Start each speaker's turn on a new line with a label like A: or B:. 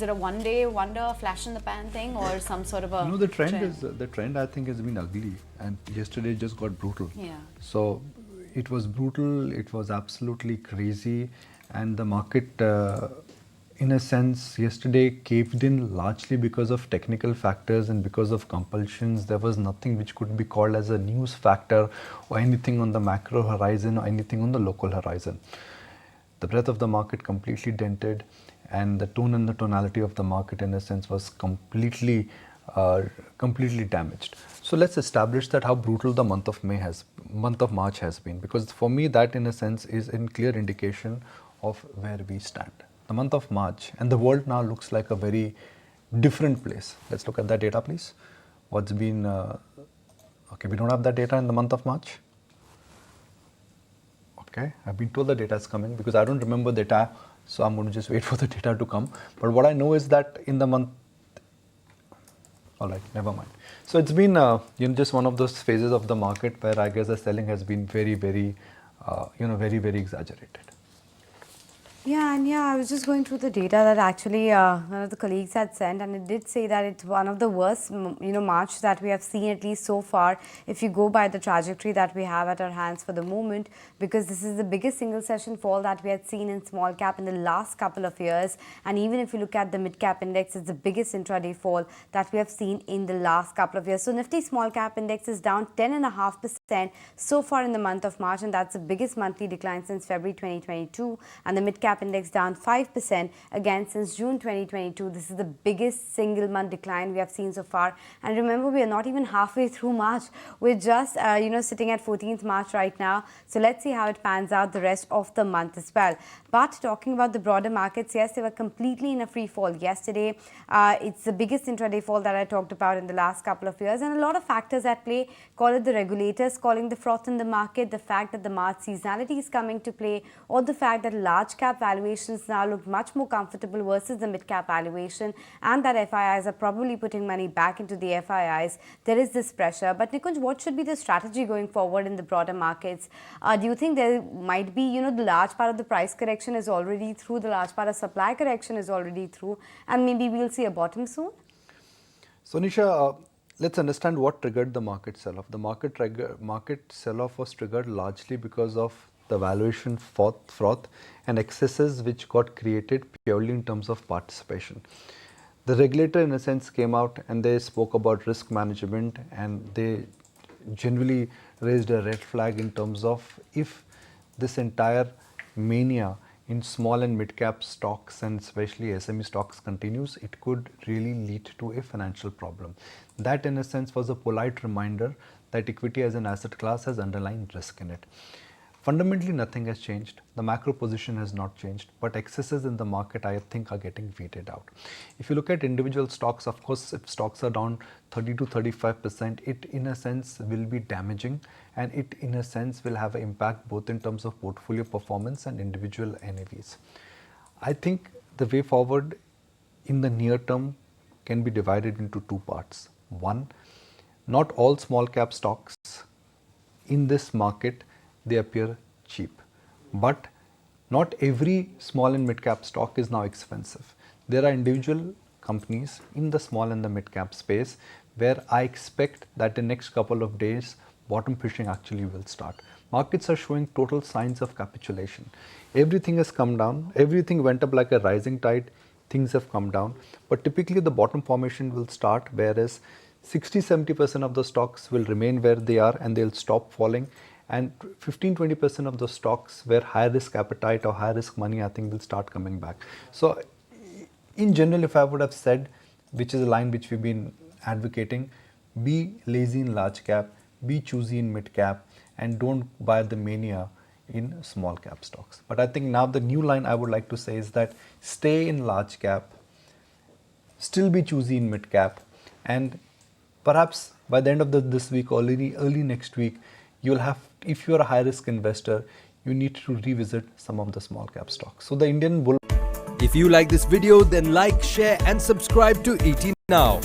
A: it a one-day wonder, flash in the pan thing, or some sort of a
B: No, the trend I think has been ugly, and yesterday just got brutal.
A: Yeah.
B: So it was brutal. It was absolutely crazy, and the market, in a sense, yesterday caved in largely because of technical factors and because of compulsions. There was nothing which could be called as a news factor or anything on the macro horizon or anything on the local horizon. The breadth of the market completely dented, and the tone and the tonality of the market in a sense was completely damaged. So let's establish that how brutal the month of March has been, because for me that in a sense is a clear indication of where we stand. The month of March and the world now looks like a very different place. Let's look at that data, please. What's been okay, we don't have that data in the month of March. Okay, I've been told the data is coming because I don't remember data, so I'm going to just wait for the data to come. But what I know is that in the month, all right, never mind. So it's been just one of those phases of the market where I guess the selling has been very, very, very exaggerated.
C: Yeah, and I was just going through the data that actually one of the colleagues had sent, and it did say that it's one of the worst, March that we have seen, at least so far, if you go by the trajectory that we have at our hands for the moment, because this is the biggest single session fall that we had seen in small cap in the last couple of years. And even if you look at the mid-cap index, it's the biggest intraday fall that we have seen in the last couple of years. So Nifty small cap index is down 10.5% so far in the month of March, and that's the biggest monthly decline since February 2022. And the mid-cap index down 5% again since June 2022. This is the biggest single month decline we have seen so far. And remember, we are not even halfway through March. We're just sitting at 14th March right now. So let's see how it pans out the rest of the month as well. But talking about the broader markets, yes, they were completely in a free fall yesterday. It's the biggest intraday fall that I talked about in the last couple of years, and a lot of factors at play. Call it the regulators calling the froth in the market, the fact that the March seasonality is coming to play, or the fact that large cap valuations now look much more comfortable versus the mid-cap valuation, and that FIIs are probably putting money back into the FIIs. There is this pressure. But Nikunj, what should be the strategy going forward in the broader markets? Do you think there might be, the large part of the price correction is already through, the large part of supply correction is already through, and maybe we'll see a bottom soon?
B: So Nisha, let's understand what triggered the market sell-off. The market sell-off was triggered largely because of the valuation froth and excesses which got created purely in terms of participation. The regulator in a sense came out and they spoke about risk management, and they generally raised a red flag in terms of if this entire mania in small and mid-cap stocks and especially SME stocks continues, it could really lead to a financial problem. That in a sense was a polite reminder that equity as an asset class has underlying risk in it. Fundamentally, nothing has changed. The macro position has not changed, but excesses in the market, I think, are getting weeded out. If you look at individual stocks, of course, if stocks are down 30 to 35%, it in a sense will be damaging, and it in a sense will have an impact both in terms of portfolio performance and individual NAVs. I think the way forward in the near term can be divided into two parts. One, not all small cap stocks in this market, they appear cheap, but not every small and mid cap stock is now expensive. There are individual companies in the small and the mid cap space where I expect that the next couple of days bottom fishing actually will start. Markets are showing total signs of capitulation. Everything has come down, everything went up like a rising tide, things have come down, but typically the bottom formation will start, whereas 60-70% of the stocks will remain where they are and they'll stop falling, and 15-20% of the stocks where high risk appetite or high risk money, I think, will start coming back. So in general, if I would have said, which is a line which we've been advocating, be lazy in large cap, be choosy in mid cap, and don't buy the mania in small cap stocks. But I think now the new line I would like to say is that stay in large cap, still be choosy in mid cap, and perhaps by the end of this week or early next week, you'll have, if you're a high risk investor, you need to revisit some of the small cap stocks. So the Indian bull.
D: If you like this video, then like, share and subscribe to ET Now.